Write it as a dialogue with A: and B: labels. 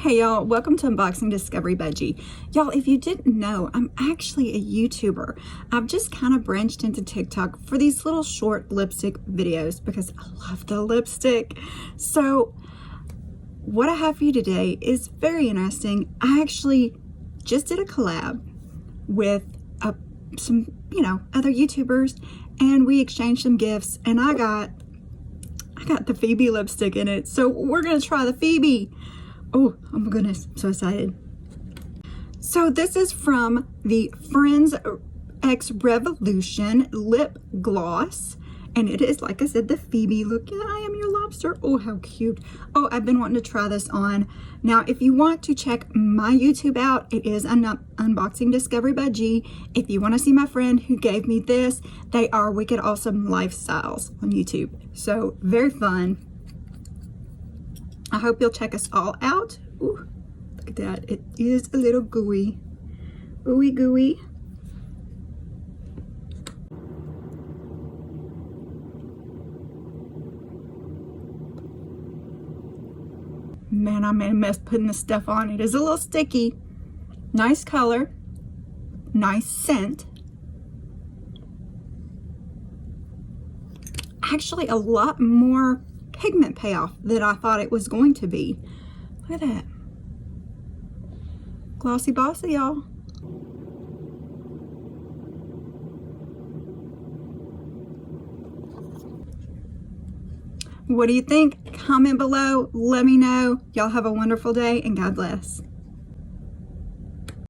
A: Hey y'all, welcome to Unboxing Discovery by G. Y'all, if you didn't know, I'm actually a YouTuber. I've just kind of branched into TikTok for these little short lipstick videos because I love the lipstick. So what I have for you today is very interesting. I actually just did a collab with some, other YouTubers, and we exchanged some gifts, and I got the Phoebe lipstick in it. So we're gonna try the Phoebe. Oh my goodness, I'm so excited. So this is from the Friends X Revolution lip gloss, and it is, like I said, the Phoebe. Look at I am your lobster. Oh, how cute. Oh, I've been wanting to try this on. Now, if you want to check my YouTube out, it is Unboxing Discovery by G. If you want to see my friend who gave me this, they are Wicked Awesome Lifestyles on YouTube. So very fun. I hope you'll check us all out. Ooh, look at that. It is a little gooey. Ooey gooey. Man, I made a mess putting this stuff on. It is a little sticky. Nice color. Nice scent. Actually, a lot more pigment payoff than I thought it was going to be. Look at that. Glossy Box, y'all. What do you think? Comment below. Let me know. Y'all have a wonderful day and God bless.